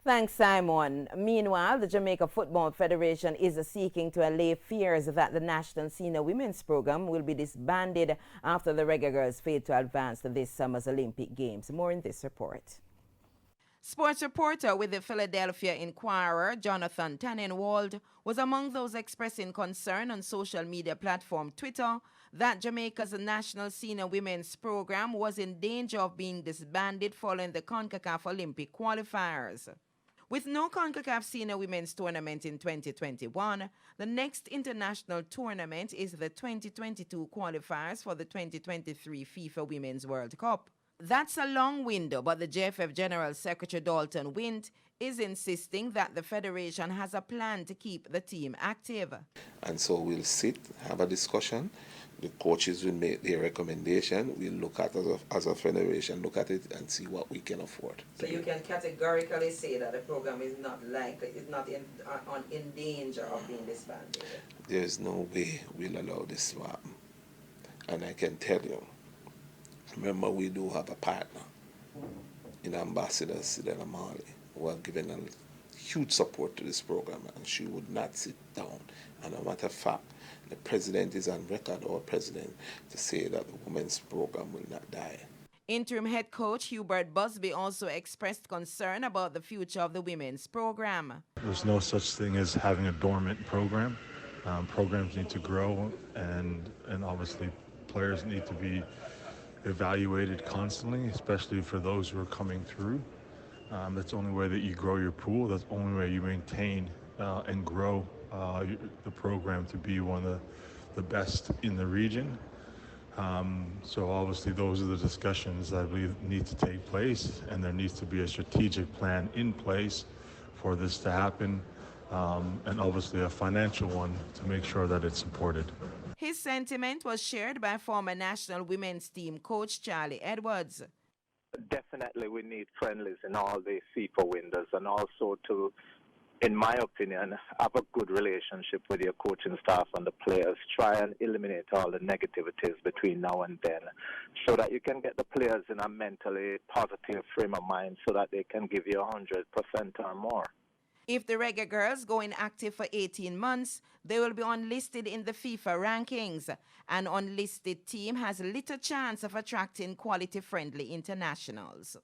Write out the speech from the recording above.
Thanks, Simon. Meanwhile, the Jamaica Football Federation is seeking to allay fears that the national senior women's program will be disbanded after the Reggae Girls failed to advance to this summer's Olympic Games. More in this report. Sports reporter with the Philadelphia Inquirer, Jonathan Tannenwald, was among those expressing concern on social media platform Twitter that Jamaica's national senior women's program was in danger of being disbanded following the CONCACAF Olympic qualifiers. With no CONCACAF Senior Women's Tournament in 2021, the next international tournament is the 2022 qualifiers for the 2023 FIFA Women's World Cup. That's a long window, but the JFF General Secretary Dalton Wint is insisting that the Federation has a plan to keep the team active. And so we'll sit, have a discussion. The coaches will make their recommendation. We'll look at as a federation, look at it and see what we can afford. So you can categorically say that the program is not in danger of being disbanded? There's no way we'll allow this to happen. And I can tell you, remember we do have a partner in Ambassador Sidela Marley who have given a huge support to this program, and she would not sit down. And a matter of fact, the president is on record, our president, to say that the women's program will not die. Interim head coach Hubert Busby also expressed concern about the future of the women's program. There's no such thing as having a dormant program. Programs need to grow, and obviously players need to be evaluated constantly, especially for those who are coming through. That's the only way that you grow your pool. That's the only way you maintain and grow the program to be one of the best in the region. So obviously those are the discussions that we need to take place, and there needs to be a strategic plan in place for this to happen, and obviously a financial one to make sure that it's supported. His sentiment was shared by former national women's team coach Charlie Edwards. Definitely we need friendlies in all the FIFA windows, and also to, in my opinion, have a good relationship with your coaching staff and the players. Try and eliminate all the negativities between now and then so that you can get the players in a mentally positive frame of mind so that they can give you 100% or more. If the Reggae Girls go inactive for 18 months, they will be unlisted in the FIFA rankings. An unlisted team has little chance of attracting quality-friendly internationals.